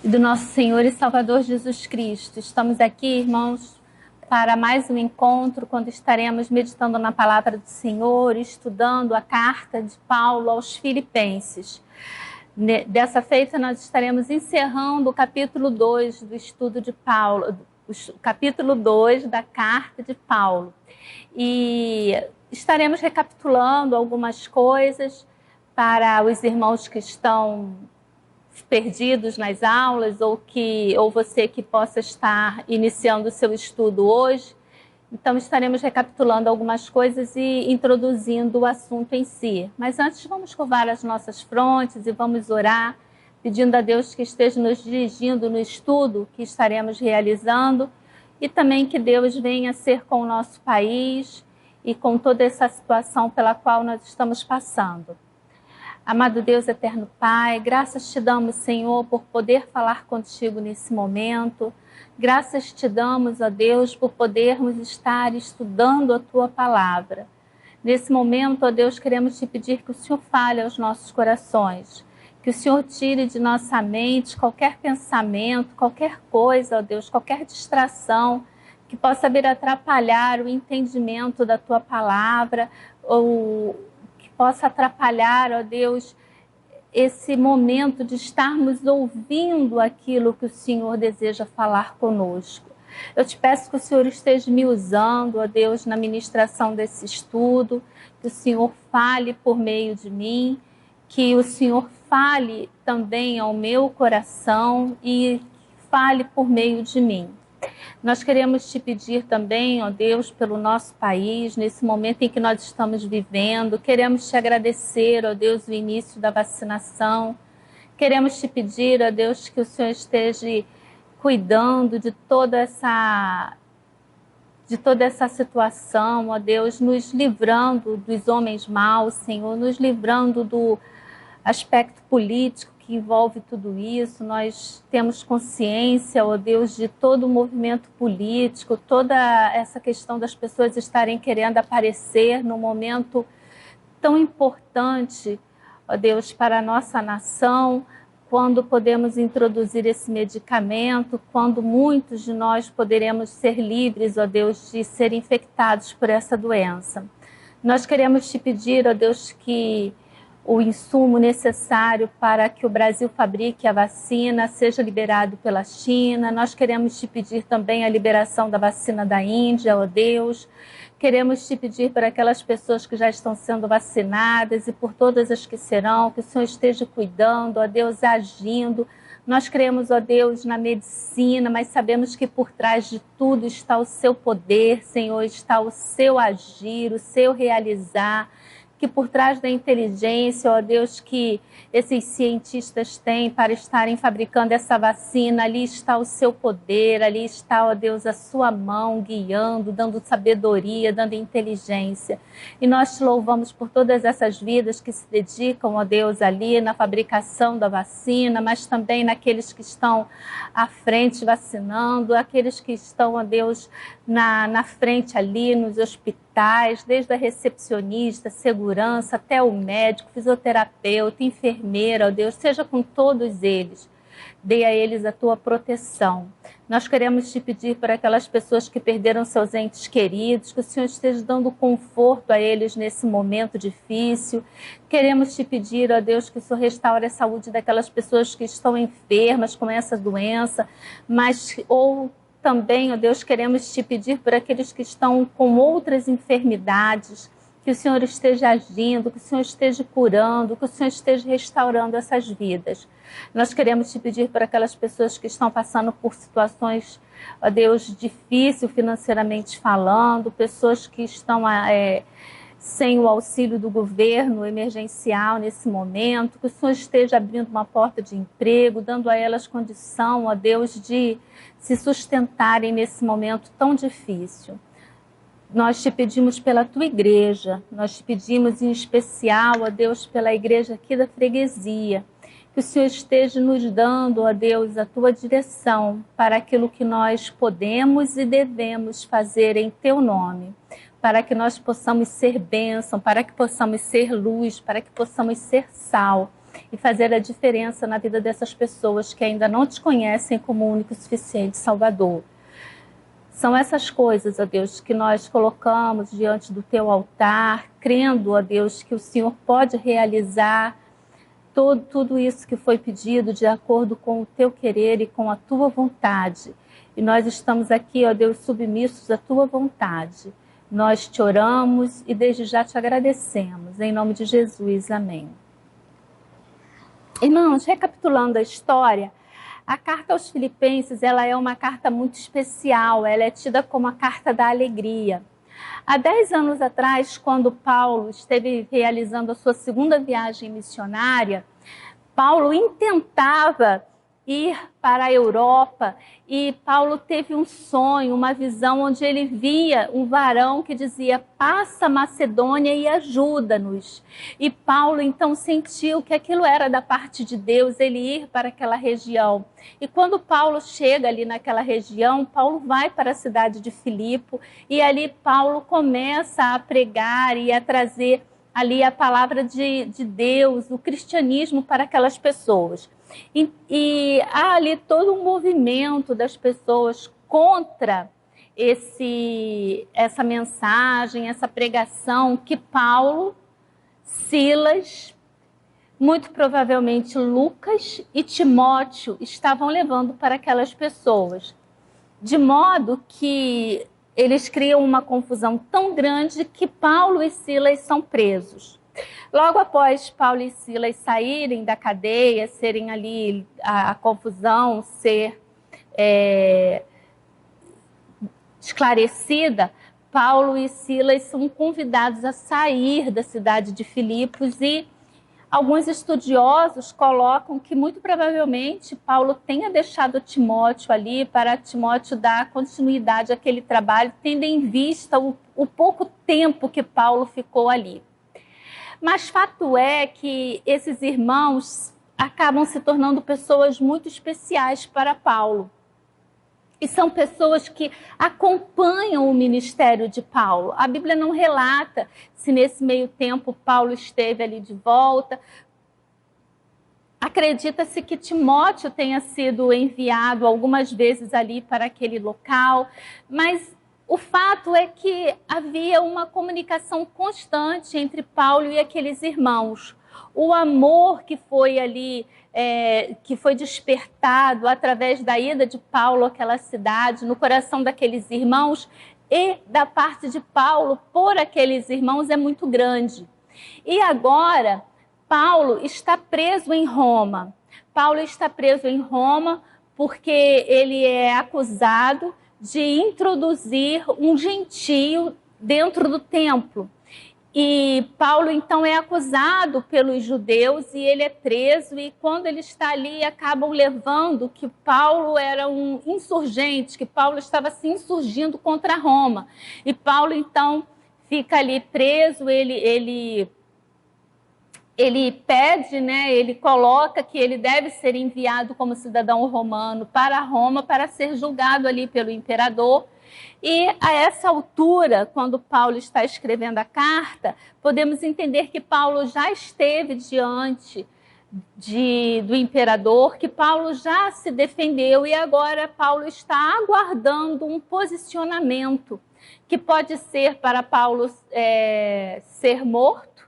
e do nosso Senhor e Salvador Jesus Cristo. Estamos aqui, irmãos, para mais um encontro, quando estaremos meditando na palavra do Senhor, estudando a carta de Paulo aos Filipenses. Dessa feita, nós estaremos encerrando o capítulo 2 do estudo de Paulo, o capítulo 2 da carta de Paulo. E estaremos recapitulando algumas coisas para os irmãos que estão perdidos nas aulas ou você que possa estar iniciando o seu estudo hoje. Então, estaremos recapitulando algumas coisas e introduzindo o assunto em si. Mas antes, vamos curvar as nossas frontes e vamos orar, pedindo a Deus que esteja nos dirigindo no estudo que estaremos realizando e também que Deus venha ser com o nosso país e com toda essa situação pela qual nós estamos passando. Amado Deus, eterno Pai, graças te damos, Senhor, por poder falar contigo nesse momento. Graças te damos, ó Deus, por podermos estar estudando a Tua palavra. Nesse momento, ó Deus, queremos te pedir que o Senhor fale aos nossos corações, que o Senhor tire de nossa mente qualquer pensamento, qualquer coisa, ó Deus, qualquer distração que possa vir atrapalhar o entendimento da Tua palavra ou possa atrapalhar, ó Deus, esse momento de estarmos ouvindo aquilo que o Senhor deseja falar conosco. Eu te peço que o Senhor esteja me usando, ó Deus, na ministração desse estudo, que o Senhor fale por meio de mim, que o Senhor fale também ao meu coração e fale por meio de mim. Nós queremos te pedir também, ó Deus, pelo nosso país, nesse momento em que nós estamos vivendo. Queremos te agradecer, ó Deus, o início da vacinação. Queremos te pedir, ó Deus, que o Senhor esteja cuidando de toda essa situação, ó Deus, nos livrando dos homens maus, Senhor, nos livrando do aspecto político que envolve tudo isso. Nós temos consciência, ó Deus, de todo o movimento político, toda essa questão das pessoas estarem querendo aparecer num momento tão importante, ó Deus, para a nossa nação, quando podemos introduzir esse medicamento, quando muitos de nós poderemos ser livres, ó Deus, de ser infectados por essa doença. Nós queremos te pedir, ó Deus, que o insumo necessário para que o Brasil fabrique a vacina seja liberado pela China. Nós queremos te pedir também a liberação da vacina da Índia, ó Deus. Queremos te pedir para aquelas pessoas que já estão sendo vacinadas e por todas as que serão, que o Senhor esteja cuidando, ó Deus, agindo. Nós cremos, ó Deus, na medicina, mas sabemos que por trás de tudo está o seu poder, Senhor, está o seu agir, o seu realizar, que por trás da inteligência, ó Deus, que esses cientistas têm para estarem fabricando essa vacina, ali está o seu poder, ali está, ó Deus, a sua mão guiando, dando sabedoria, dando inteligência. E nós te louvamos por todas essas vidas que se dedicam, ó Deus, ali na fabricação da vacina, mas também naqueles que estão à frente vacinando, aqueles que estão, ó Deus, na frente ali nos hospitais, desde a recepcionista, segurança, até o médico, fisioterapeuta, enfermeira, ó Deus, seja com todos eles. Dê a eles a tua proteção. Nós queremos te pedir para aquelas pessoas que perderam seus entes queridos, que o Senhor esteja dando conforto a eles nesse momento difícil. Queremos te pedir, ó Deus, que o Senhor restaure a saúde daquelas pessoas que estão enfermas com essa doença, ou também, ó Deus, queremos te pedir por aqueles que estão com outras enfermidades, que o Senhor esteja agindo, que o Senhor esteja curando, que o Senhor esteja restaurando essas vidas. Nós queremos te pedir por aquelas pessoas que estão passando por situações, ó Deus, difíceis financeiramente falando, pessoas que estão sem o auxílio do governo emergencial nesse momento, que o Senhor esteja abrindo uma porta de emprego, dando a elas condição, ó Deus, de se sustentarem nesse momento tão difícil. Nós te pedimos pela tua igreja, nós te pedimos em especial, ó Deus, pela igreja aqui da freguesia, que o Senhor esteja nos dando, ó Deus, a tua direção para aquilo que nós podemos e devemos fazer em teu nome, para que nós possamos ser bênção, para que possamos ser luz, para que possamos ser sal e fazer a diferença na vida dessas pessoas que ainda não te conhecem como o único e suficiente Salvador. São essas coisas, ó Deus, que nós colocamos diante do teu altar, crendo, ó Deus, que o Senhor pode realizar tudo isso que foi pedido de acordo com o teu querer e com a tua vontade. E nós estamos aqui, ó Deus, submissos à tua vontade. Nós te oramos e desde já te agradecemos. Em nome de Jesus, amém. Irmãos, recapitulando a história, a carta aos Filipenses, ela é uma carta muito especial, ela é tida como a carta da alegria. Há 10 anos atrás, quando Paulo esteve realizando a sua segunda viagem missionária, Paulo intentava ir para a Europa e Paulo teve um sonho, uma visão onde ele via um varão que dizia: passa a Macedônia e ajuda-nos. E Paulo então sentiu que aquilo era da parte de Deus, ele ir para aquela região. E quando Paulo chega ali naquela região, Paulo vai para a cidade de Filipe e ali Paulo começa a pregar e a trazer ali a palavra de Deus, o cristianismo para aquelas pessoas. E há ali todo um movimento das pessoas contra essa mensagem, essa pregação que Paulo, Silas, muito provavelmente Lucas e Timóteo estavam levando para aquelas pessoas. De modo que eles criam uma confusão tão grande que Paulo e Silas são presos. Logo após Paulo e Silas saírem da cadeia, serem ali a confusão ser esclarecida, Paulo e Silas são convidados a sair da cidade de Filipos e alguns estudiosos colocam que muito provavelmente Paulo tenha deixado Timóteo ali para Timóteo dar continuidade àquele trabalho, tendo em vista o pouco tempo que Paulo ficou ali. Mas fato é que esses irmãos acabam se tornando pessoas muito especiais para Paulo. E são pessoas que acompanham o ministério de Paulo. A Bíblia não relata se nesse meio tempo Paulo esteve ali de volta. Acredita-se que Timóteo tenha sido enviado algumas vezes ali para aquele local, mas o fato é que havia uma comunicação constante entre Paulo e aqueles irmãos. O amor que foi ali, que foi despertado através da ida de Paulo àquela cidade, no coração daqueles irmãos e da parte de Paulo por aqueles irmãos é muito grande. E agora, Paulo está preso em Roma. Paulo está preso em Roma porque ele é acusado de introduzir um gentio dentro do templo. E Paulo, então, é acusado pelos judeus e ele é preso. E quando ele está ali, acabam levando que Paulo era um insurgente, que Paulo estava se insurgindo contra Roma. E Paulo, então, fica ali preso, ele pede, né, ele coloca que ele deve ser enviado como cidadão romano para Roma para ser julgado ali pelo imperador. E a essa altura, quando Paulo está escrevendo a carta, podemos entender que Paulo já esteve diante do imperador, que Paulo já se defendeu e agora Paulo está aguardando um posicionamento que pode ser para Paulo ser morto,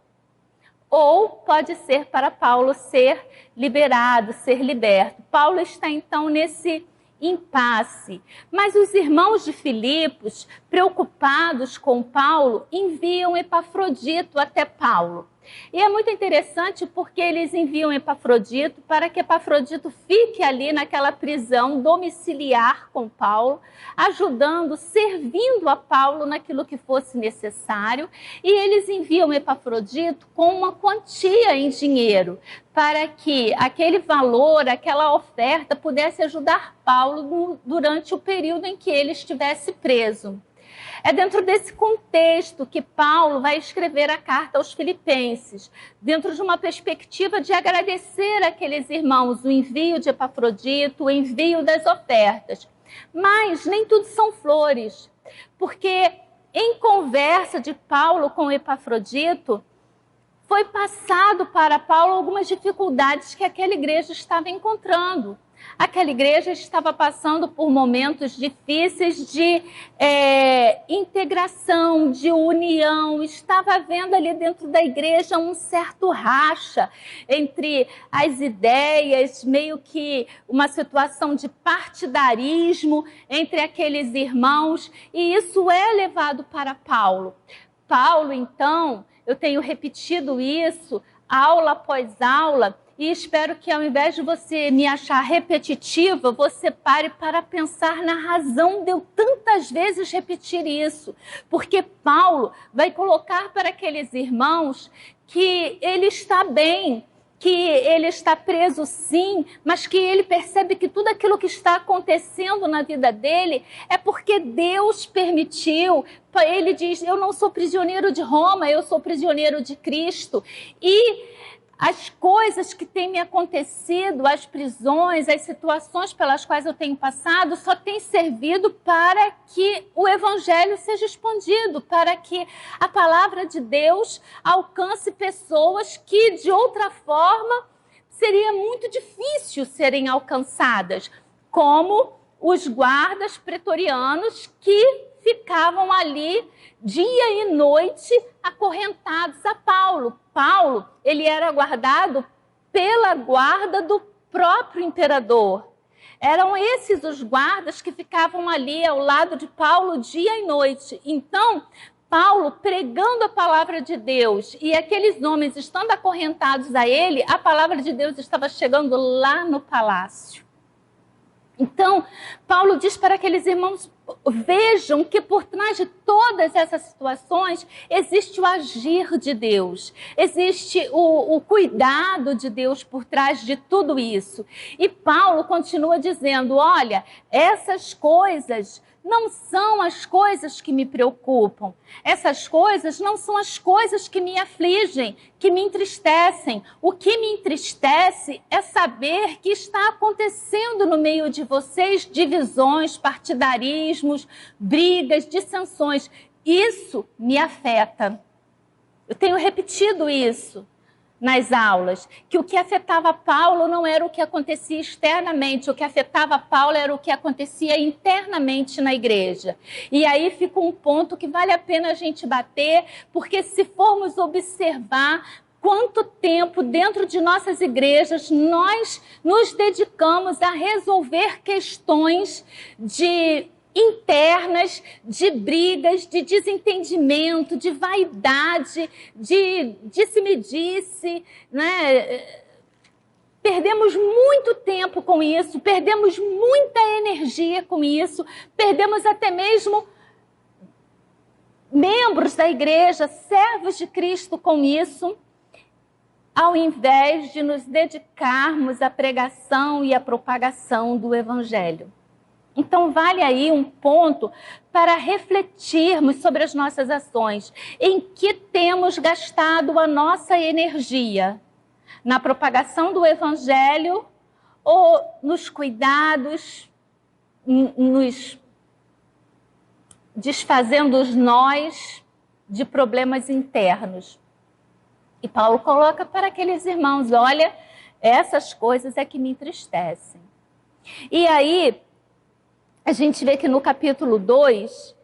ou pode ser para Paulo ser liberado, ser liberto. Paulo está então nesse impasse. Mas os irmãos de Filipos, preocupados com Paulo, enviam Epafrodito até Paulo. E é muito interessante porque eles enviam Epafrodito para que Epafrodito fique ali naquela prisão domiciliar com Paulo, ajudando, servindo a Paulo naquilo que fosse necessário. E eles enviam Epafrodito com uma quantia em dinheiro, para que aquele valor, aquela oferta pudesse ajudar Paulo durante o período em que ele estivesse preso. É dentro desse contexto que Paulo vai escrever a carta aos Filipenses, dentro de uma perspectiva de agradecer àqueles irmãos o envio de Epafrodito, o envio das ofertas. Mas nem tudo são flores, porque em conversa de Paulo com Epafrodito, foi passado para Paulo algumas dificuldades que aquela igreja estava encontrando. Aquela igreja estava passando por momentos difíceis de integração, de união. Estava havendo ali dentro da igreja um certo racha entre as ideias, meio que uma situação de partidarismo entre aqueles irmãos. E isso é levado para Paulo. Paulo, então, eu tenho repetido isso aula após aula, e espero que ao invés de você me achar repetitiva, você pare para pensar na razão de eu tantas vezes repetir isso. Porque Paulo vai colocar para aqueles irmãos que ele está bem, que ele está preso sim, mas que ele percebe que tudo aquilo que está acontecendo na vida dele é porque Deus permitiu. Ele diz, eu não sou prisioneiro de Roma, eu sou prisioneiro de Cristo. E as coisas que têm me acontecido, as prisões, as situações pelas quais eu tenho passado, só têm servido para que o evangelho seja expandido, para que a palavra de Deus alcance pessoas que, de outra forma, seria muito difícil serem alcançadas, como os guardas pretorianos que ficavam ali dia e noite acorrentados a Paulo. Paulo, ele era guardado pela guarda do próprio imperador. Eram esses os guardas que ficavam ali ao lado de Paulo dia e noite. Então, Paulo pregando a palavra de Deus e aqueles homens estando acorrentados a ele, a palavra de Deus estava chegando lá no palácio. Então, Paulo diz para aqueles irmãos, vejam que por trás de todas essas situações existe o agir de Deus, existe o cuidado de Deus por trás de tudo isso. E Paulo continua dizendo, olha, essas coisas não são as coisas que me preocupam. Essas coisas não são as coisas que me afligem, que me entristecem. O que me entristece é saber que está acontecendo no meio de vocês divisões, partidarismos, brigas, dissensões. Isso me afeta. Eu tenho repetido isso nas aulas, que o que afetava Paulo não era o que acontecia externamente, o que afetava Paulo era o que acontecia internamente na igreja. E aí fica um ponto que vale a pena a gente bater, porque se formos observar quanto tempo dentro de nossas igrejas nós nos dedicamos a resolver questões internas, de brigas, de desentendimento, de vaidade, de disse-me-disse, né? Perdemos muito tempo com isso, perdemos muita energia com isso, perdemos até mesmo membros da igreja, servos de Cristo com isso, ao invés de nos dedicarmos à pregação e à propagação do evangelho. Então, vale aí um ponto para refletirmos sobre as nossas ações. Em que temos gastado a nossa energia? Na propagação do evangelho ou nos cuidados, nos desfazendo nós de problemas internos? E Paulo coloca para aqueles irmãos, olha, essas coisas é que me entristecem. E aí, a gente vê que no capítulo 2,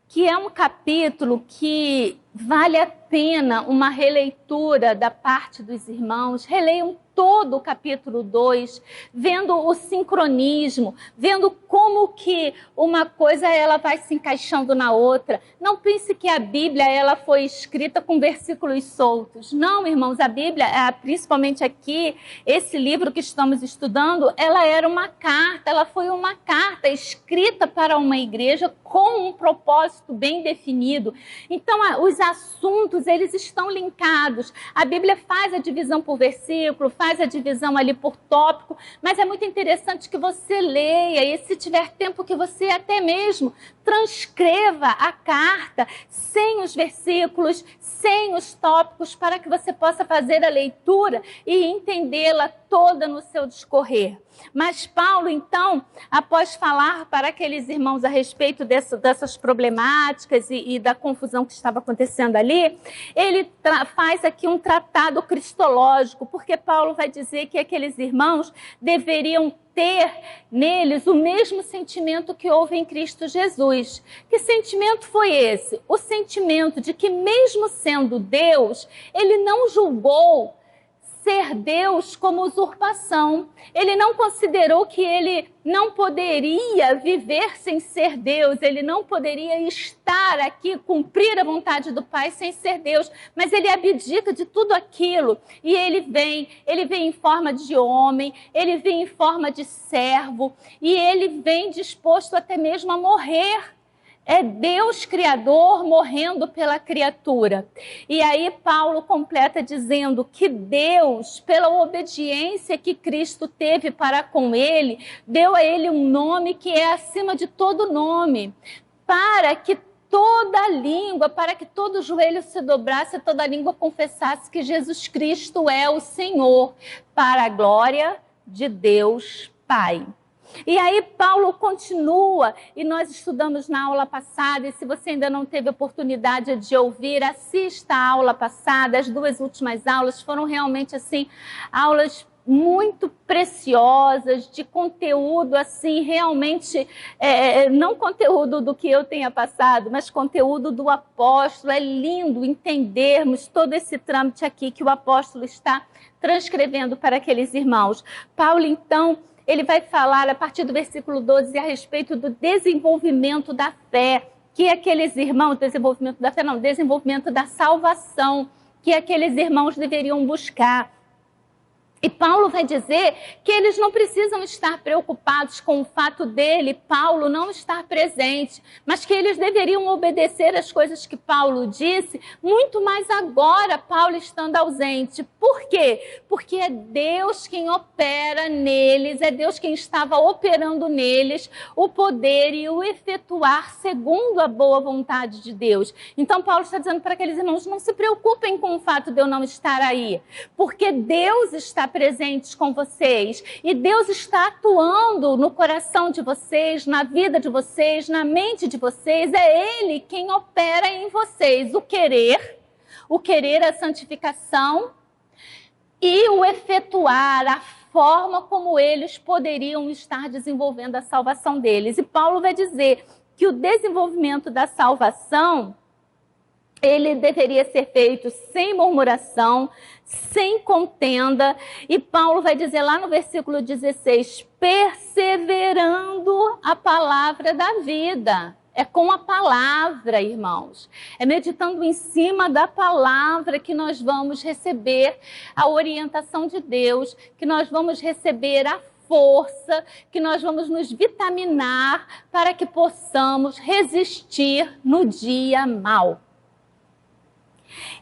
que é um capítulo que vale a pena uma releitura da parte dos irmãos, releiam todo o capítulo 2, vendo o sincronismo, vendo como que uma coisa ela vai se encaixando na outra. Não pense que a Bíblia ela foi escrita com versículos soltos. Não, irmãos, a Bíblia, principalmente aqui, esse livro que estamos estudando, ela era uma carta, ela foi uma carta escrita para uma igreja com um propósito bem definido. Então, os assuntos, eles estão linkados. A Bíblia faz a divisão por versículo, faz a divisão ali por tópico, mas é muito interessante que você leia e, se tiver tempo, que você até mesmo transcreva a carta sem os versículos, sem os tópicos, para que você possa fazer a leitura e entendê-la toda no seu discorrer. Mas Paulo, então, após falar para aqueles irmãos a respeito dessas problemáticas e da confusão que estava acontecendo ali, ele faz aqui um tratado cristológico, porque Paulo vai dizer que aqueles irmãos deveriam ter neles o mesmo sentimento que houve em Cristo Jesus. Que sentimento foi esse? O sentimento de que, mesmo sendo Deus, ele não julgou ser Deus como usurpação. Ele não considerou que ele não poderia viver sem ser Deus, ele não poderia estar aqui, cumprir a vontade do Pai sem ser Deus, mas ele abdica de tudo aquilo e ele vem em forma de homem, ele vem em forma de servo e ele vem disposto até mesmo a morrer. É Deus Criador morrendo pela criatura. E aí Paulo completa dizendo que Deus, pela obediência que Cristo teve para com ele, deu a ele um nome que é acima de todo nome, para que toda língua, para que todo joelho se dobrasse, toda língua confessasse que Jesus Cristo é o Senhor, para a glória de Deus Pai. E aí Paulo continua, e nós estudamos na aula passada, e se você ainda não teve oportunidade de ouvir, assista a aula passada. As 2 últimas aulas foram realmente assim, aulas muito preciosas, de conteúdo assim, realmente, não conteúdo do que eu tenha passado, mas conteúdo do apóstolo. É lindo entendermos todo esse trâmite aqui que o apóstolo está transcrevendo para aqueles irmãos. Paulo, então, ele vai falar a partir do versículo 12 a respeito do desenvolvimento da fé, que aqueles irmãos, desenvolvimento da salvação, que aqueles irmãos deveriam buscar. E Paulo vai dizer que eles não precisam estar preocupados com o fato dele, Paulo, não estar presente, mas que eles deveriam obedecer às coisas que Paulo disse, muito mais agora, Paulo estando ausente. Por quê? Porque é Deus quem opera neles, é Deus quem estava operando neles o poder e o efetuar segundo a boa vontade de Deus. Então Paulo está dizendo para aqueles irmãos, não se preocupem com o fato de eu não estar aí, porque Deus está presentes com vocês e Deus está atuando no coração de vocês, na vida de vocês, na mente de vocês. É Ele quem opera em vocês o querer, a santificação e o efetuar, a forma como eles poderiam estar desenvolvendo a salvação deles. E Paulo vai dizer que o desenvolvimento da salvação, ele deveria ser feito sem murmuração, sem contenda. E Paulo vai dizer lá no versículo 16, perseverando a palavra da vida. É com a palavra, irmãos. É meditando em cima da palavra que nós vamos receber a orientação de Deus, que nós vamos receber a força, que nós vamos nos vitaminar para que possamos resistir no dia mau.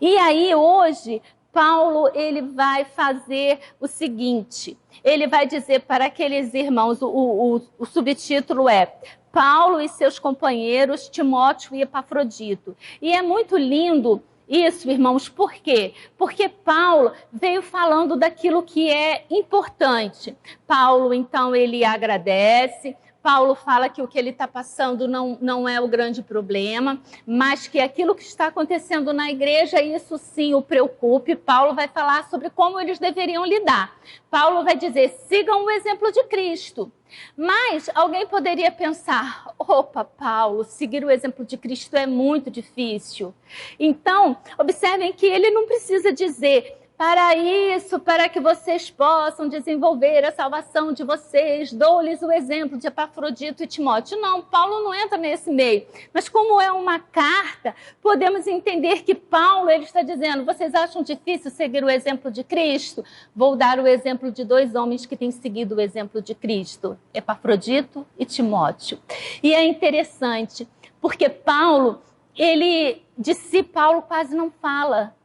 E aí hoje, Paulo ele vai fazer o seguinte, ele vai dizer para aqueles irmãos, o subtítulo é Paulo e seus companheiros Timóteo e Epafrodito. E é muito lindo isso, irmãos, por quê? Porque Paulo veio falando daquilo que é importante. Paulo, então, ele agradece. Paulo fala que o que ele está passando não é o grande problema, mas que aquilo que está acontecendo na igreja, isso sim o preocupe. Paulo vai falar sobre como eles deveriam lidar. Paulo vai dizer, sigam o exemplo de Cristo. Mas alguém poderia pensar, opa, Paulo, seguir o exemplo de Cristo é muito difícil. Então, observem que ele não precisa dizer, para isso, para que vocês possam desenvolver a salvação de vocês, dou-lhes o exemplo de Epafrodito e Timóteo. Não, Paulo não entra nesse meio. Mas como é uma carta, podemos entender que Paulo ele está dizendo, vocês acham difícil seguir o exemplo de Cristo? Vou dar o exemplo de 2 homens que têm seguido o exemplo de Cristo, Epafrodito e Timóteo. E é interessante, porque Paulo, Paulo quase não fala.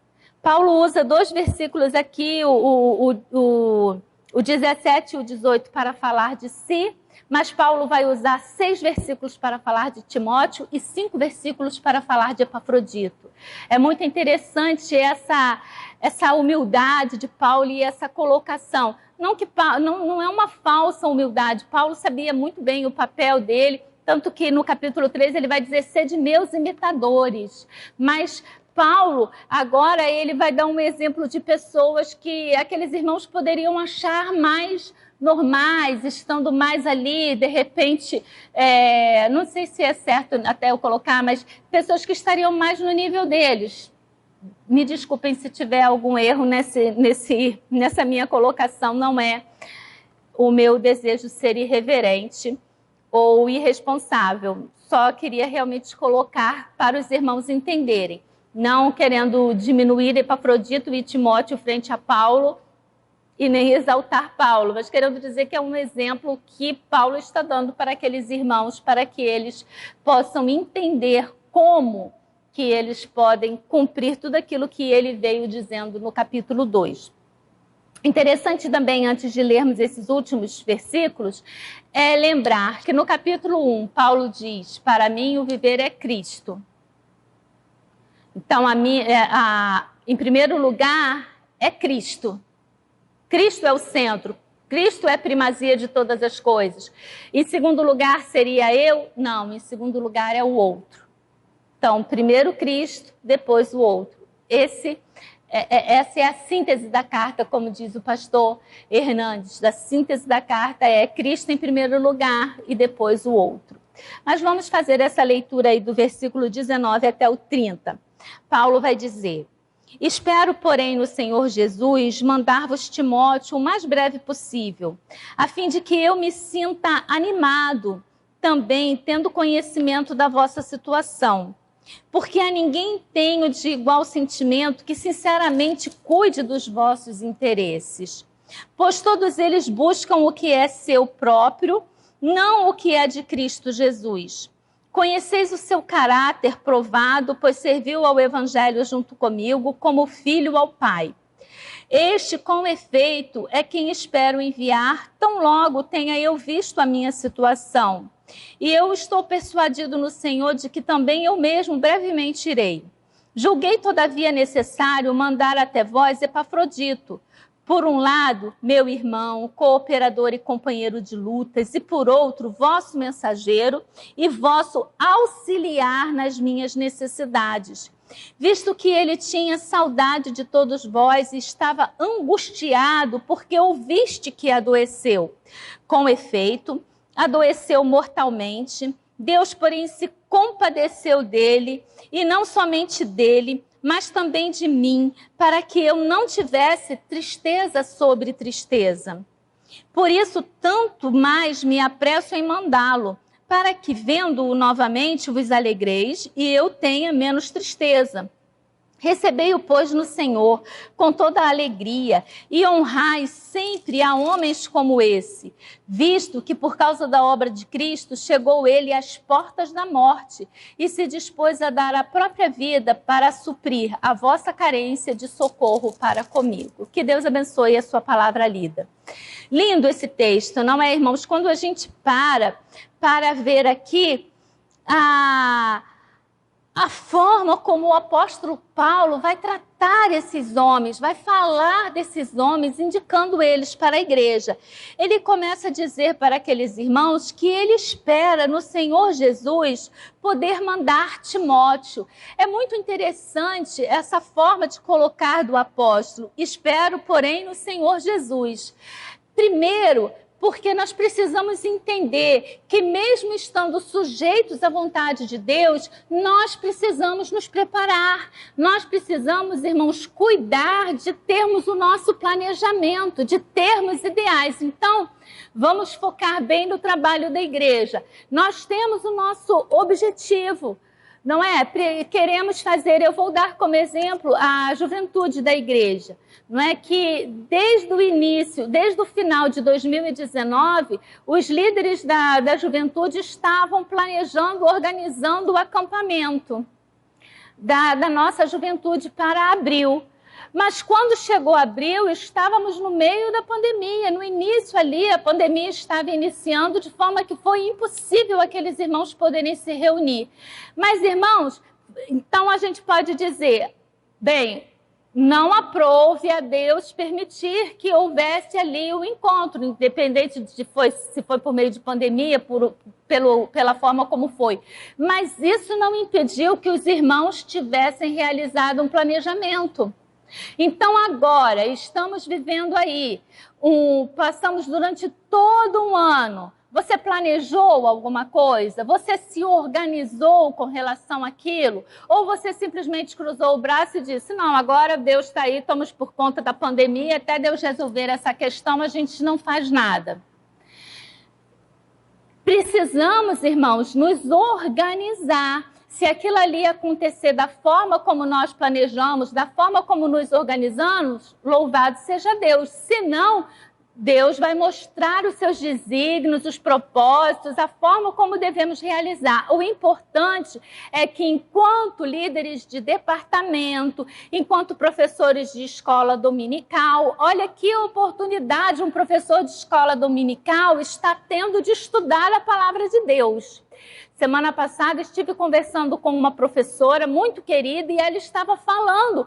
Paulo usa 2 versículos aqui, o 17 e o 18 para falar de si, mas Paulo vai usar 6 versículos para falar de Timóteo e 5 versículos para falar de Epafrodito. É muito interessante essa humildade de Paulo e essa colocação. Não é uma falsa humildade. Paulo sabia muito bem o papel dele, tanto que no capítulo 3 ele vai dizer: sede meus imitadores. Mas Paulo, agora ele vai dar um exemplo de pessoas que aqueles irmãos poderiam achar mais normais, estando mais ali, de repente, não sei se é certo até eu colocar, mas pessoas que estariam mais no nível deles. Me desculpem se tiver algum erro nessa minha colocação, não é o meu desejo ser irreverente ou irresponsável. Só queria realmente colocar para os irmãos entenderem, não querendo diminuir Epafrodito e Timóteo frente a Paulo e nem exaltar Paulo, mas querendo dizer que é um exemplo que Paulo está dando para aqueles irmãos, para que eles possam entender como que eles podem cumprir tudo aquilo que ele veio dizendo no capítulo 2. Interessante também, antes de lermos esses últimos versículos, é lembrar que no capítulo 1, Paulo diz: para mim o viver é Cristo. Então, em primeiro lugar, é Cristo. Cristo é o centro. Cristo é a primazia de todas as coisas. Em segundo lugar, seria eu? Não, em segundo lugar é o outro. Então, primeiro Cristo, depois o outro. Essa é a síntese da carta, como diz o pastor Hernandes. A síntese da carta é Cristo em primeiro lugar e depois o outro. Mas vamos fazer essa leitura aí do versículo 19 até o 30. Paulo vai dizer: espero, porém, no Senhor Jesus mandar-vos Timóteo o mais breve possível, a fim de que eu me sinta animado, também tendo conhecimento da vossa situação. Porque a ninguém tenho de igual sentimento que sinceramente cuide dos vossos interesses. Pois todos eles buscam o que é seu próprio, não o que é de Cristo Jesus. Conheceis o seu caráter provado, pois serviu ao Evangelho junto comigo como filho ao Pai. Este, com efeito, é quem espero enviar, tão logo tenha eu visto a minha situação. E eu estou persuadido no Senhor de que também eu mesmo brevemente irei. Julguei, todavia, necessário mandar até vós Epafrodito, por um lado, meu irmão, cooperador e companheiro de lutas, e por outro, vosso mensageiro e vosso auxiliar nas minhas necessidades, visto que ele tinha saudade de todos vós e estava angustiado porque ouviste que adoeceu. Com efeito, adoeceu mortalmente. Deus, porém, se compadeceu dele, e não somente dele, mas também de mim, para que eu não tivesse tristeza sobre tristeza. Por isso, tanto mais me apresso em mandá-lo, para que, vendo-o novamente, vos alegreis e eu tenha menos tristeza. Recebei-o, pois, no Senhor, com toda a alegria, e honrai sempre a homens como esse, visto que, por causa da obra de Cristo, chegou ele às portas da morte, e se dispôs a dar a própria vida para suprir a vossa carência de socorro para comigo. Que Deus abençoe a sua palavra lida. Lindo esse texto, não é, irmãos? Quando a gente para ver aqui a forma como o apóstolo Paulo vai tratar esses homens, vai falar desses homens, indicando eles para a igreja. Ele começa a dizer para aqueles irmãos que ele espera no Senhor Jesus poder mandar Timóteo. É muito interessante essa forma de colocar do apóstolo. Espero, porém, no Senhor Jesus. Primeiro, porque nós precisamos entender que mesmo estando sujeitos à vontade de Deus, nós precisamos nos preparar. Nós precisamos, irmãos, cuidar de termos o nosso planejamento, de termos ideais. Então, vamos focar bem no trabalho da igreja. Nós temos o nosso objetivo, não é? Queremos fazer, eu vou dar como exemplo a juventude da igreja, não é? Que desde o início, desde o final de 2019, os líderes da juventude estavam planejando, organizando o acampamento da nossa juventude para abril. Mas quando chegou abril, estávamos no meio da pandemia. No início ali, a pandemia estava iniciando de forma que foi impossível aqueles irmãos poderem se reunir. Mas, irmãos, então a gente pode dizer, bem, não aprove a Deus permitir que houvesse ali o encontro, independente de se foi por meio de pandemia, pela forma como foi. Mas isso não impediu que os irmãos tivessem realizado um planejamento. Então agora estamos vivendo aí, passamos durante todo um ano. Você planejou alguma coisa? Você se organizou com relação àquilo? Ou você simplesmente cruzou o braço e disse, não, agora Deus está aí, estamos por conta da pandemia, até Deus resolver essa questão, a gente não faz nada. Precisamos, irmãos, nos organizar. Se aquilo ali acontecer da forma como nós planejamos, da forma como nos organizamos, louvado seja Deus. Se não, Deus vai mostrar os seus desígnios, os propósitos, a forma como devemos realizar. O importante é que, enquanto líderes de departamento, enquanto professores de escola dominical, olha que oportunidade um professor de escola dominical está tendo de estudar a palavra de Deus. Semana passada estive conversando com uma professora muito querida e ela estava falando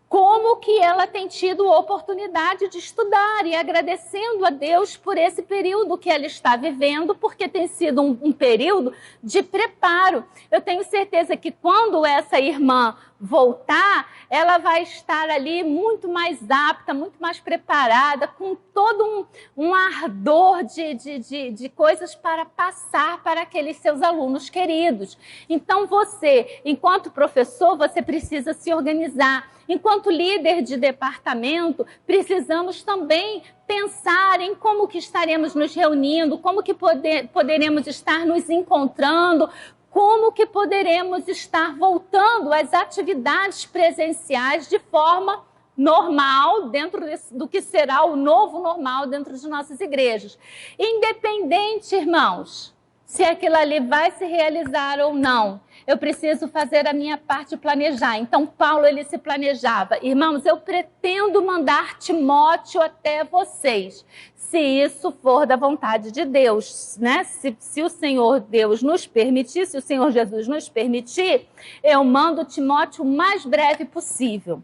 como que ela tem tido oportunidade de estudar e agradecendo a Deus por esse período que ela está vivendo, porque tem sido um período de preparo. Eu tenho certeza que quando essa irmã voltar, ela vai estar ali muito mais apta, muito mais preparada, com todo um ardor de coisas para passar para aqueles seus alunos queridos. Então você, enquanto professor, você precisa se organizar. Enquanto líder de departamento, precisamos também pensar em como que estaremos nos reunindo, como que poderemos estar nos encontrando, como que poderemos estar voltando às atividades presenciais de forma normal, dentro do que será o novo normal dentro de nossas igrejas. Independente, irmãos, se aquilo ali vai se realizar ou não, eu preciso fazer a minha parte e planejar. Então, Paulo, ele se planejava. Irmãos, eu pretendo mandar Timóteo até vocês, se isso for da vontade de Deus, né? Se o Senhor Deus nos permitir, se o Senhor Jesus nos permitir, eu mando Timóteo o mais breve possível,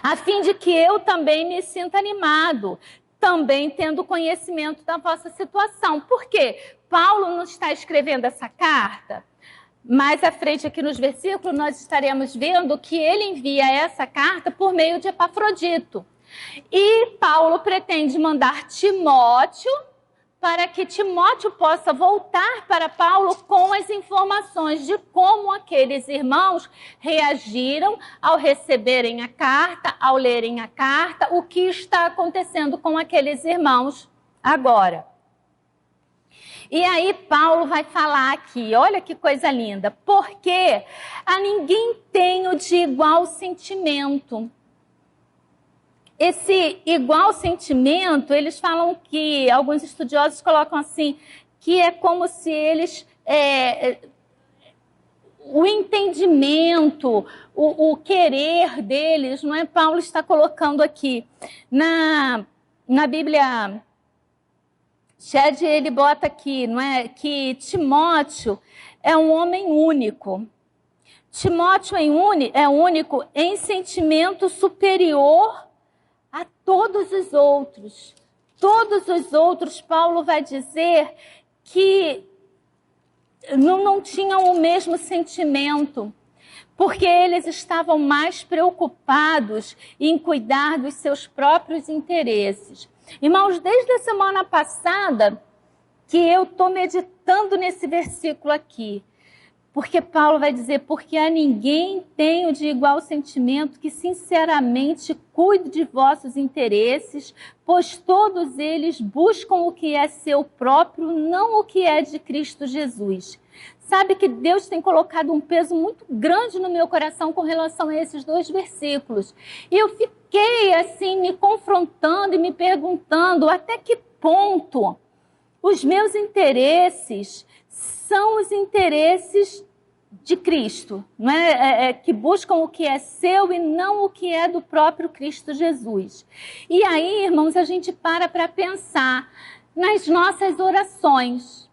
a fim de que eu também me sinta animado, também tendo conhecimento da vossa situação. Por quê? Paulo não está escrevendo essa carta. Mais à frente aqui nos versículos, nós estaremos vendo que ele envia essa carta por meio de Epafrodito. E Paulo pretende mandar Timóteo para que Timóteo possa voltar para Paulo com as informações de como aqueles irmãos reagiram ao receberem a carta, ao lerem a carta, o que está acontecendo com aqueles irmãos agora. E aí Paulo vai falar aqui, olha que coisa linda, porque a ninguém tenho de igual sentimento. Esse igual sentimento, eles falam que, alguns estudiosos colocam assim, que é como se eles, o entendimento, o querer deles, não é? Paulo está colocando aqui, na Bíblia... Shed, ele bota aqui, não é, que Timóteo é um homem único. Timóteo é único em sentimento superior a todos os outros. Todos os outros, Paulo vai dizer que não tinham o mesmo sentimento, porque eles estavam mais preocupados em cuidar dos seus próprios interesses. Irmãos, desde a semana passada que eu estou meditando nesse versículo aqui, porque Paulo vai dizer, porque a ninguém tenho de igual sentimento que sinceramente cuide de vossos interesses, pois todos eles buscam o que é seu próprio, não o que é de Cristo Jesus. Sabe que Deus tem colocado um peso muito grande no meu coração com relação a esses dois versículos. E eu fiquei assim me confrontando e me perguntando até que ponto os meus interesses são os interesses de Cristo, não é? Que buscam o que é seu e não o que é do próprio Cristo Jesus. E aí, irmãos, a gente para pensar nas nossas orações.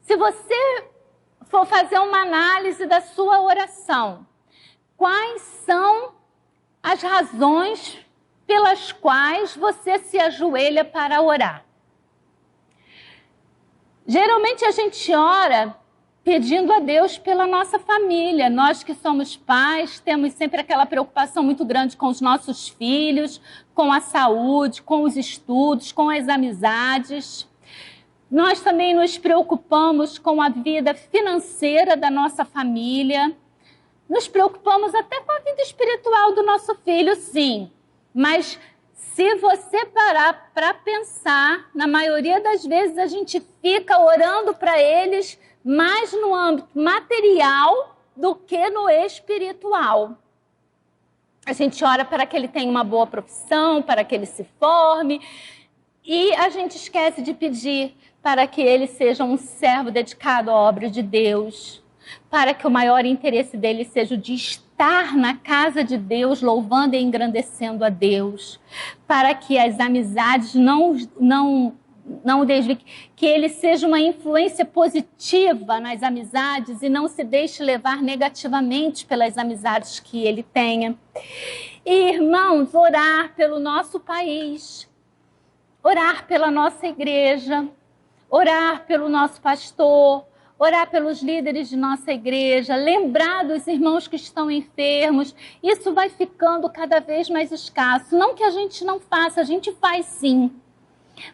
Se você for fazer uma análise da sua oração, quais são as razões pelas quais você se ajoelha para orar. Geralmente a gente ora pedindo a Deus pela nossa família. Nós que somos pais, temos sempre aquela preocupação muito grande com os nossos filhos, com a saúde, com os estudos, com as amizades. Nós também nos preocupamos com a vida financeira da nossa família. Nos preocupamos até com a vida espiritual do nosso filho, sim. Mas se você parar para pensar, na maioria das vezes a gente fica orando para eles mais no âmbito material do que no espiritual. A gente ora para que ele tenha uma boa profissão, para que ele se forme, e a gente esquece de pedir para que ele seja um servo dedicado à obra de Deus, para que o maior interesse dele seja o de estar na casa de Deus, louvando e engrandecendo a Deus, para que as amizades não desviem, que ele seja uma influência positiva nas amizades e não se deixe levar negativamente pelas amizades que ele tenha. E, irmãos, orar pelo nosso país, orar pela nossa igreja, orar pelo nosso pastor, orar pelos líderes de nossa igreja, lembrar dos irmãos que estão enfermos. Isso vai ficando cada vez mais escasso. Não que a gente não faça, a gente faz sim.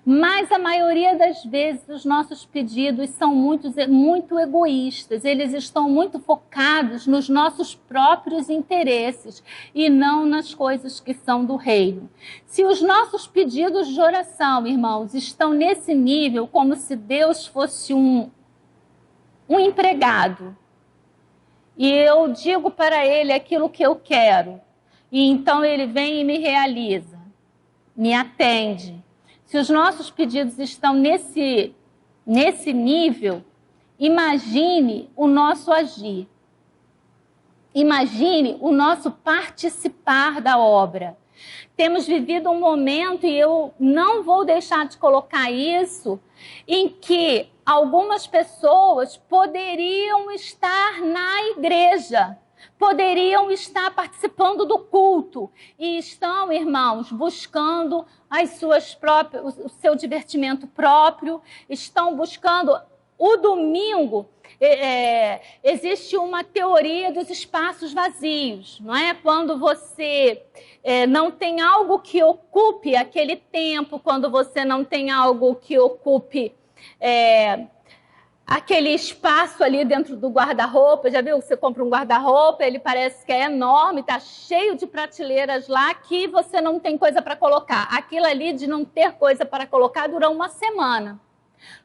Mas a maioria das vezes os nossos pedidos são muito egoístas. Eles estão muito focados nos nossos próprios interesses e não nas coisas que são do reino. Se os nossos pedidos de oração, irmãos, estão nesse nível, como se Deus fosse um empregado, e eu digo para ele aquilo que eu quero, e então ele vem e me realiza, me atende. Se os nossos pedidos estão nesse nível, imagine o nosso agir. Imagine o nosso participar da obra. Temos vivido um momento, e eu não vou deixar de colocar isso, em que algumas pessoas poderiam estar na igreja, poderiam estar participando do culto e estão, irmãos, buscando o seu divertimento próprio, estão buscando o domingo. Existe uma teoria dos espaços vazios, não é? Quando você não tem algo que ocupe aquele tempo, quando você não tem algo que ocupe aquele espaço ali dentro do guarda-roupa. Já viu? Você compra um guarda-roupa, ele parece que é enorme, está cheio de prateleiras lá que você não tem coisa para colocar. Aquilo ali de não ter coisa para colocar dura uma semana.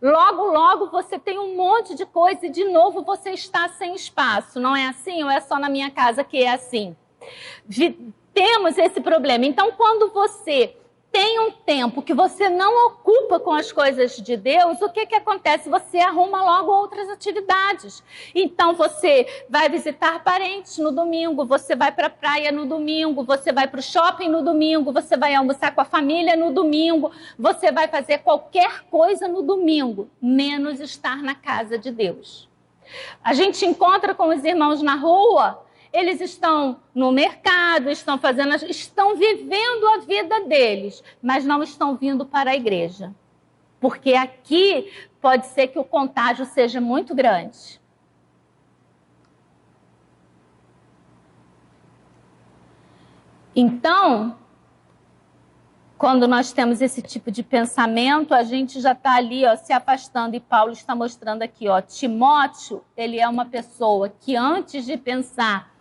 Logo, logo você tem um monte de coisa e de novo você está sem espaço. Não é assim? Ou é só na minha casa que é assim? Temos esse problema. Então, quando você tem um tempo que você não ocupa com as coisas de Deus, o que acontece? Você arruma logo outras atividades. Então, você vai visitar parentes no domingo, você vai para a praia no domingo, você vai para o shopping no domingo, você vai almoçar com a família no domingo, você vai fazer qualquer coisa no domingo, menos estar na casa de Deus. A gente encontra com os irmãos na rua, eles estão no mercado, estão vivendo a vida deles, mas não estão vindo para a igreja. Porque aqui pode ser que o contágio seja muito grande. Então, quando nós temos esse tipo de pensamento, a gente já está ali se afastando. E Paulo está mostrando aqui, Timóteo, ele é uma pessoa que antes de pensar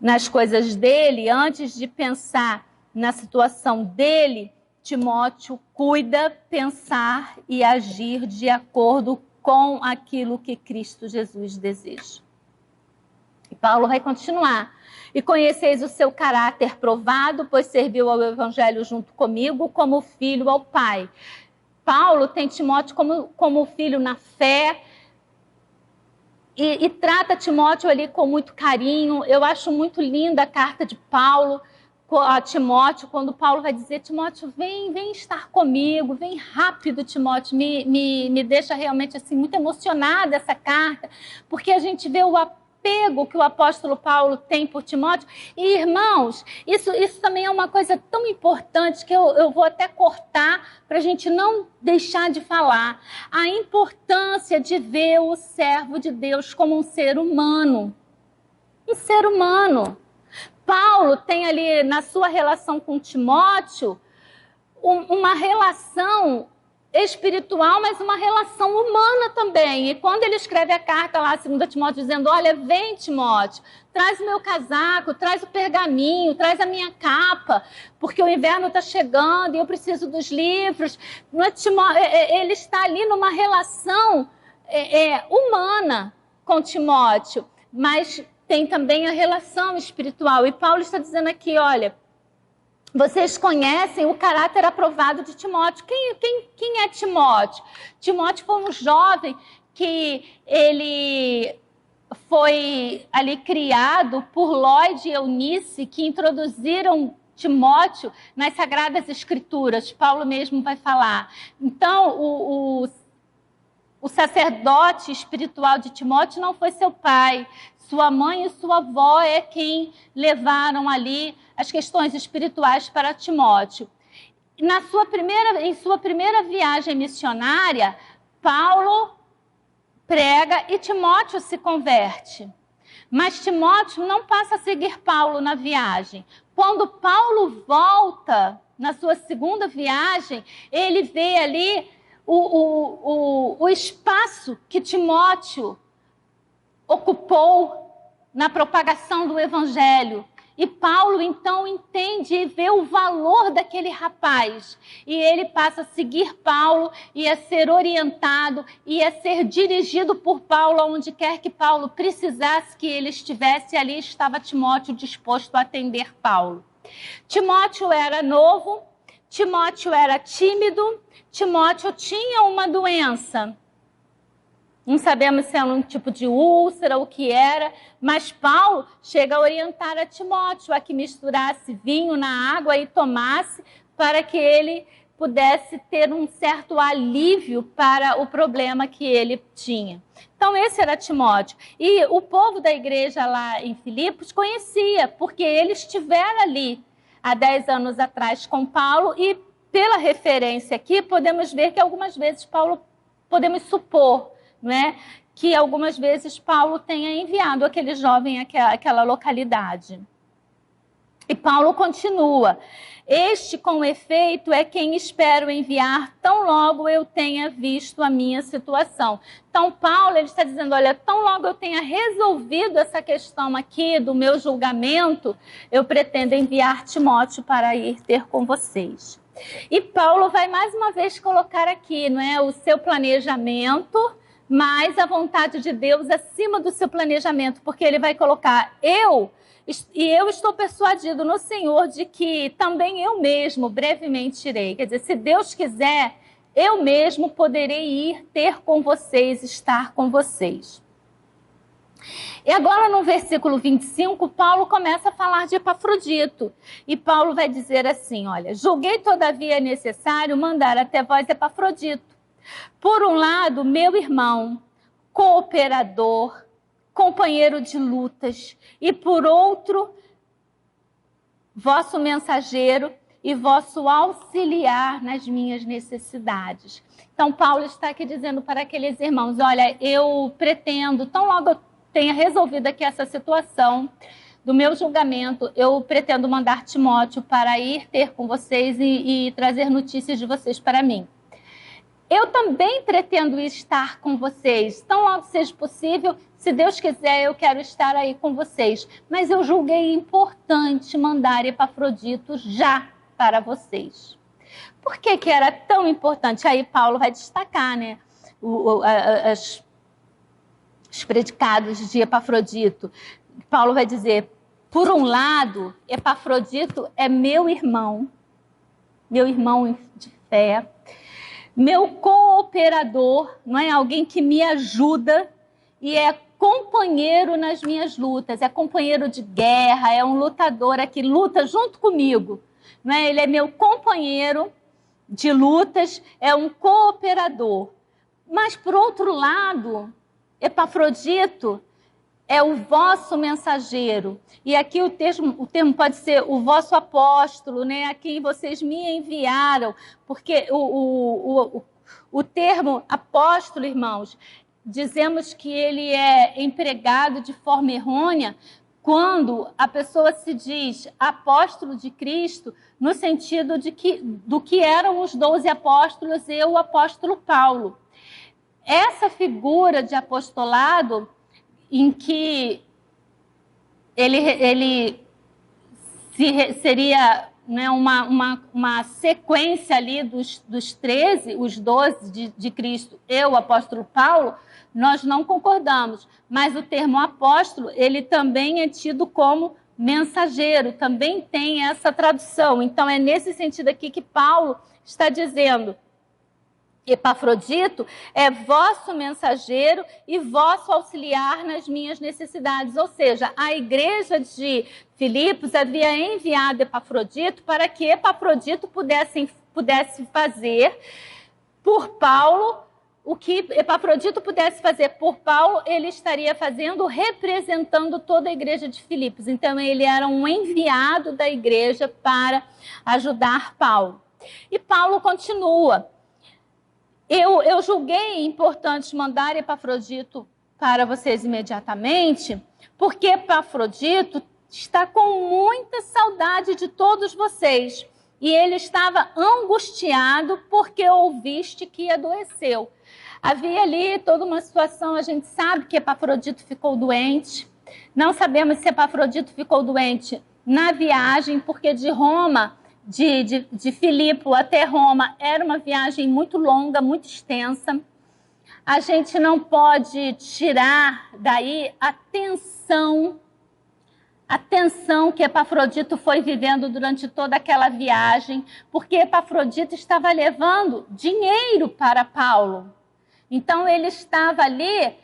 nas coisas dele, antes de pensar na situação dele, Timóteo cuida, pensar e agir de acordo com aquilo que Cristo Jesus deseja. E Paulo vai continuar. E conheceis o seu caráter provado, pois serviu ao evangelho junto comigo como filho ao Pai. Paulo tem Timóteo como filho na fé, e trata Timóteo ali com muito carinho. Eu acho muito linda a carta de Paulo a Timóteo, quando Paulo vai dizer: Timóteo, vem estar comigo, vem rápido, Timóteo. Me deixa realmente assim, muito emocionada essa carta, porque a gente vê apego que o apóstolo Paulo tem por Timóteo. E, irmãos, isso também é uma coisa tão importante que eu vou até cortar para a gente não deixar de falar. A importância de ver o servo de Deus como um ser humano. Um ser humano. Paulo tem ali na sua relação com Timóteo uma relação espiritual, mas uma relação humana também. E quando ele escreve a carta lá, 2 Timóteo, dizendo, olha, vem Timóteo, traz o meu casaco, traz o pergaminho, traz a minha capa, porque o inverno está chegando e eu preciso dos livros. Ele está ali numa relação humana com Timóteo, mas tem também a relação espiritual. E Paulo está dizendo aqui, olha, vocês conhecem o caráter aprovado de Timóteo. Quem é Timóteo? Timóteo foi um jovem que ele foi ali criado por Lloyd e Eunice, que introduziram Timóteo nas Sagradas Escrituras. Paulo mesmo vai falar. Então, o sacerdote espiritual de Timóteo não foi seu pai. Sua mãe e sua avó é quem levaram ali as questões espirituais para Timóteo. Em sua primeira viagem missionária, Paulo prega e Timóteo se converte. Mas Timóteo não passa a seguir Paulo na viagem. Quando Paulo volta na sua segunda viagem, ele vê ali o espaço que Timóteo ocupou na propagação do evangelho. E Paulo, então, entende e vê o valor daquele rapaz. E ele passa a seguir Paulo e a ser orientado e a ser dirigido por Paulo onde quer que Paulo precisasse que ele estivesse. Ali estava Timóteo disposto a atender Paulo. Timóteo era novo, Timóteo era tímido, Timóteo tinha uma doença. Não sabemos se era um tipo de úlcera ou o que era, mas Paulo chega a orientar a Timóteo a que misturasse vinho na água e tomasse para que ele pudesse ter um certo alívio para o problema que ele tinha. Então, esse era Timóteo. E o povo da igreja lá em Filipos conhecia, porque eles estiveram ali há 10 anos atrás com Paulo e, pela referência aqui, podemos ver que algumas vezes podemos supor, não é? Que algumas vezes Paulo tenha enviado aquele jovem àquela localidade. E Paulo continua. Este, com efeito, é quem espero enviar tão logo eu tenha visto a minha situação. Então, Paulo ele está dizendo, olha, tão logo eu tenha resolvido essa questão aqui do meu julgamento, eu pretendo enviar Timóteo para ir ter com vocês. E Paulo vai mais uma vez colocar aqui, não é, o seu planejamento, mas a vontade de Deus acima do seu planejamento, porque ele vai colocar eu estou persuadido no Senhor de que também eu mesmo brevemente irei. Quer dizer, se Deus quiser, eu mesmo poderei ir ter com vocês, estar com vocês. E agora no versículo 25, Paulo começa a falar de Epafrodito. E Paulo vai dizer assim, olha, julguei todavia necessário mandar até vós Epafrodito. Por um lado, meu irmão, cooperador, companheiro de lutas, e por outro, vosso mensageiro e vosso auxiliar nas minhas necessidades. Então, Paulo está aqui dizendo para aqueles irmãos, olha, eu pretendo, tão logo eu tenha resolvido aqui essa situação do meu julgamento, eu pretendo mandar Timóteo para ir ter com vocês e trazer notícias de vocês para mim. Eu também pretendo estar com vocês, tão logo seja possível, se Deus quiser, eu quero estar aí com vocês. Mas eu julguei importante mandar Epafrodito já para vocês. Por que era tão importante? Aí Paulo vai destacar, né, os predicados de Epafrodito. Paulo vai dizer, por um lado, Epafrodito é meu irmão de fé, meu cooperador, não é? Alguém que me ajuda e é companheiro nas minhas lutas, é companheiro de guerra, é um lutador que luta junto comigo, não é? Ele é meu companheiro de lutas, é um cooperador. Mas, por outro lado, Epafrodito é o vosso mensageiro. E aqui o termo pode ser o vosso apóstolo, né? A quem vocês me enviaram, porque o termo apóstolo, irmãos, dizemos que ele é empregado de forma errônea quando a pessoa se diz apóstolo de Cristo, no sentido do que eram os 12 apóstolos e o apóstolo Paulo. Essa figura de apostolado, em que ele seria, né, uma sequência ali dos 13, os 12 de Cristo e o apóstolo Paulo, nós não concordamos. Mas o termo apóstolo, ele também é tido como mensageiro, também tem essa tradução. Então, é nesse sentido aqui que Paulo está dizendo: Epafrodito é vosso mensageiro e vosso auxiliar nas minhas necessidades. Ou seja, a igreja de Filipos havia enviado Epafrodito para que Epafrodito pudesse fazer por Paulo o que Epafrodito pudesse fazer por Paulo, ele estaria fazendo representando toda a igreja de Filipos. Então, ele era um enviado da igreja para ajudar Paulo. E Paulo continua: Eu julguei importante mandar Epafrodito para vocês imediatamente, porque Epafrodito está com muita saudade de todos vocês. E ele estava angustiado porque ouviste que adoeceu. Havia ali toda uma situação, a gente sabe que Epafrodito ficou doente. Não sabemos se Epafrodito ficou doente na viagem, porque de Roma, de Filipe até Roma, era uma viagem muito longa, muito extensa. A gente não pode tirar daí a tensão que Epafrodito foi vivendo durante toda aquela viagem, porque Epafrodito estava levando dinheiro para Paulo. Então, ele estava ali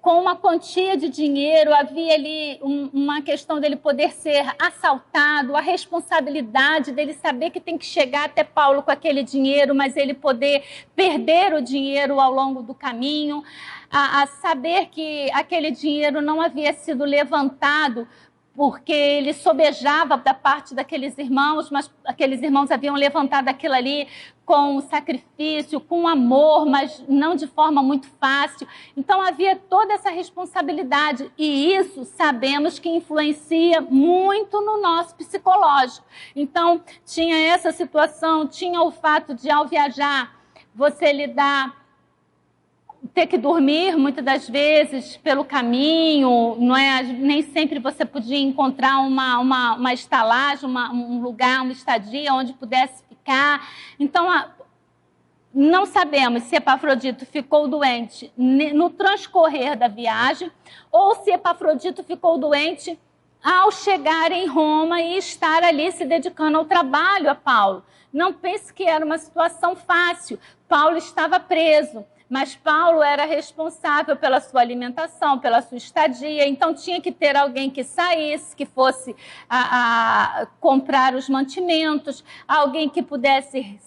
com uma quantia de dinheiro, havia ali uma questão dele poder ser assaltado, a responsabilidade dele saber que tem que chegar até Paulo com aquele dinheiro, mas ele poder perder o dinheiro ao longo do caminho, a saber que aquele dinheiro não havia sido levantado porque ele sobejava da parte daqueles irmãos, mas aqueles irmãos haviam levantado aquilo ali com sacrifício, com amor, mas não de forma muito fácil. Então, havia toda essa responsabilidade, e isso sabemos que influencia muito no nosso psicológico. Então, tinha essa situação, tinha o fato de, ao viajar, você ter que dormir muitas das vezes pelo caminho, não é? Nem sempre você podia encontrar uma estalagem, um lugar, uma estadia onde pudesse ficar. Então, não sabemos se Epafrodito ficou doente no transcorrer da viagem ou se Epafrodito ficou doente ao chegar em Roma e estar ali se dedicando ao trabalho a Paulo. Não pense que era uma situação fácil. Paulo estava preso, mas Paulo era responsável pela sua alimentação, pela sua estadia, então tinha que ter alguém que saísse, que fosse comprar os mantimentos, alguém que pudesse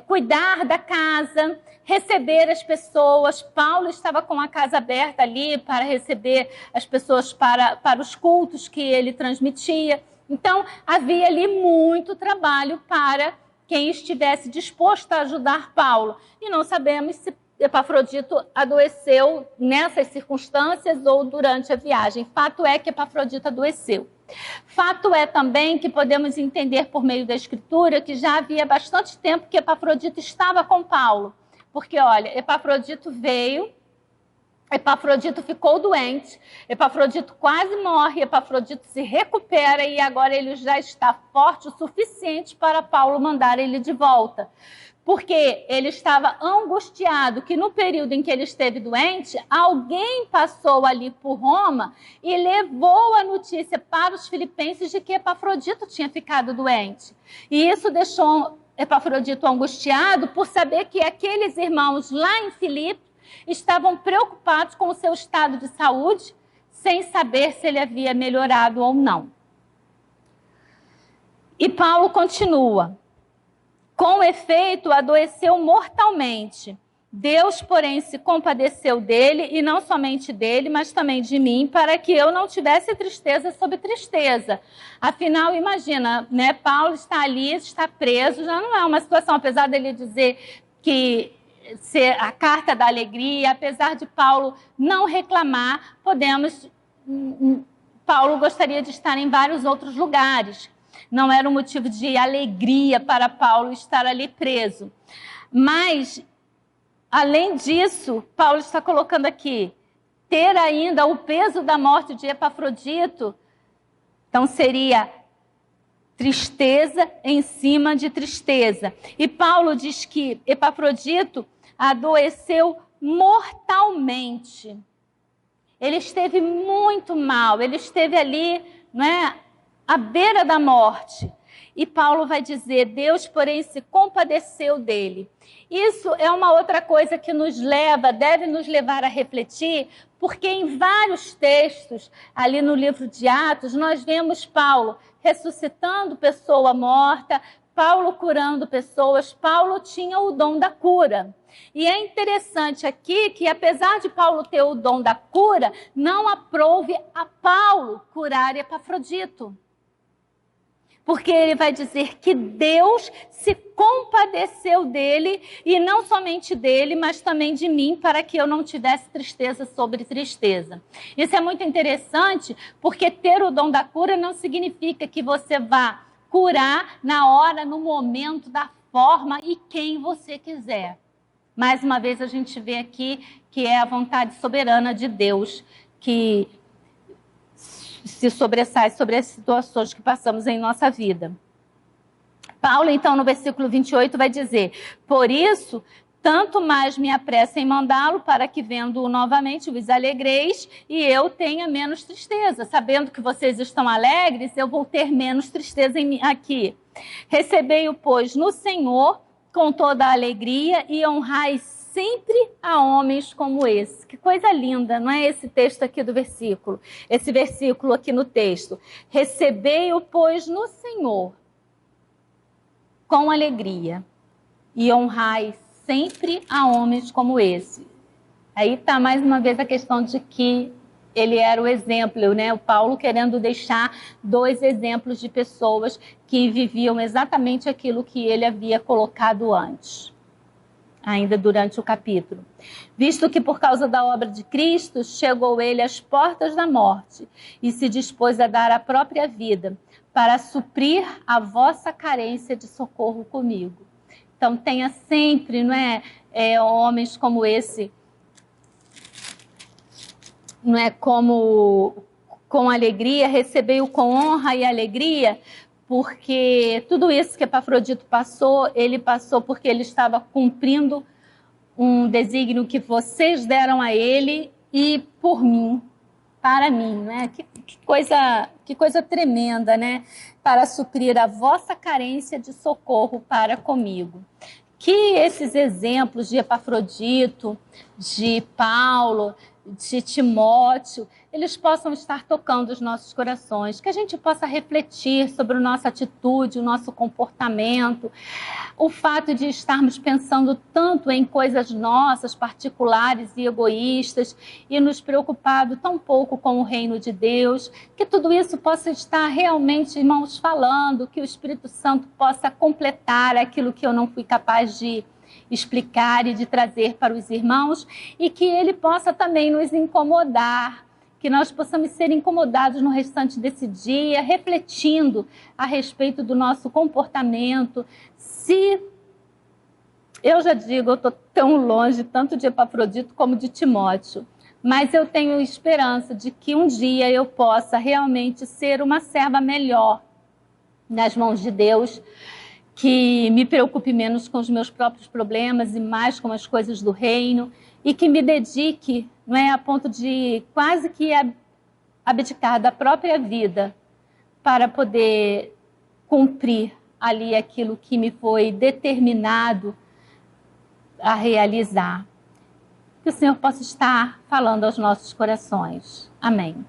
cuidar da casa, receber as pessoas. Paulo estava com a casa aberta ali para receber as pessoas para os cultos que ele transmitia. Então, havia ali muito trabalho para quem estivesse disposto a ajudar Paulo. E não sabemos se Epafrodito adoeceu nessas circunstâncias ou durante a viagem. Fato é que Epafrodito adoeceu. Fato é também que podemos entender por meio da Escritura que já havia bastante tempo que Epafrodito estava com Paulo. Porque, olha, Epafrodito veio, Epafrodito ficou doente, Epafrodito quase morre, Epafrodito se recupera e agora ele já está forte o suficiente para Paulo mandar ele de volta. Porque ele estava angustiado que no período em que ele esteve doente, alguém passou ali por Roma e levou a notícia para os filipenses de que Epafrodito tinha ficado doente. E isso deixou Epafrodito angustiado por saber que aqueles irmãos lá em Filipe estavam preocupados com o seu estado de saúde, sem saber se ele havia melhorado ou não. E Paulo continua: com efeito, adoeceu mortalmente, Deus, porém, se compadeceu dele, e não somente dele, mas também de mim, para que eu não tivesse tristeza sobre tristeza. Afinal, imagina, né? Paulo está ali, está preso, já não é uma situação, apesar dele dizer que ser a carta da alegria, apesar de Paulo não reclamar, Paulo gostaria de estar em vários outros lugares. Não era um motivo de alegria para Paulo estar ali preso. Mas, além disso, Paulo está colocando aqui, ter ainda o peso da morte de Epafrodito, então seria tristeza em cima de tristeza. E Paulo diz que Epafrodito adoeceu mortalmente. Ele esteve muito mal, ele esteve ali, né, à beira da morte. E Paulo vai dizer, Deus, porém, se compadeceu dele. Isso é uma outra coisa que deve nos levar a refletir, porque em vários textos, ali no livro de Atos, nós vemos Paulo ressuscitando pessoa morta, Paulo curando pessoas, Paulo tinha o dom da cura. E é interessante aqui que, apesar de Paulo ter o dom da cura, não aprouve a Paulo curar Epafrodito. Porque ele vai dizer que Deus se compadeceu dele, e não somente dele, mas também de mim, para que eu não tivesse tristeza sobre tristeza. Isso é muito interessante, porque ter o dom da cura não significa que você vá curar na hora, no momento, da forma e quem você quiser. Mais uma vez a gente vê aqui que é a vontade soberana de Deus que se sobressai sobre as situações que passamos em nossa vida. Paulo, então, no versículo 28, vai dizer, por isso, tanto mais me apresso em mandá-lo, para que, vendo-o novamente, vos alegreis, e eu tenha menos tristeza. Sabendo que vocês estão alegres, eu vou ter menos tristeza aqui. Recebei-o, pois, no Senhor, com toda a alegria, e honrai sempre a homens como esse. Que coisa linda, não é esse texto aqui do versículo? Esse versículo aqui no texto. Recebei-o, pois, no Senhor, com alegria, e honrai sempre a homens como esse. Aí está mais uma vez a questão de que ele era o exemplo, né? O Paulo querendo deixar 2 exemplos de pessoas que viviam exatamente aquilo que ele havia colocado antes, ainda durante o capítulo. Visto que por causa da obra de Cristo, chegou ele às portas da morte e se dispôs a dar a própria vida para suprir a vossa carência de socorro comigo. Então tenha sempre, não é, homens como esse, não é, como com alegria, recebei-o com honra e alegria, porque tudo isso que Epafrodito passou, ele passou porque ele estava cumprindo um desígnio que vocês deram a ele e por mim, para mim, né? Que coisa tremenda, né? Para suprir a vossa carência de socorro para comigo. Que esses exemplos de Epafrodito, de Paulo, de Timóteo, eles possam estar tocando os nossos corações, que a gente possa refletir sobre a nossa atitude, o nosso comportamento, o fato de estarmos pensando tanto em coisas nossas, particulares e egoístas, e nos preocupado tão pouco com o reino de Deus, que tudo isso possa estar realmente, irmãos, falando, que o Espírito Santo possa completar aquilo que eu não fui capaz de explicar e de trazer para os irmãos, e que ele possa também nos incomodar, que nós possamos ser incomodados no restante desse dia, refletindo a respeito do nosso comportamento. Se eu já digo, eu estou tão longe tanto de Epafrodito como de Timóteo, mas eu tenho esperança de que um dia eu possa realmente ser uma serva melhor nas mãos de Deus, que me preocupe menos com os meus próprios problemas e mais com as coisas do reino, e que me dedique, não é, a ponto de quase que abdicar da própria vida para poder cumprir ali aquilo que me foi determinado a realizar. Que o Senhor possa estar falando aos nossos corações. Amém.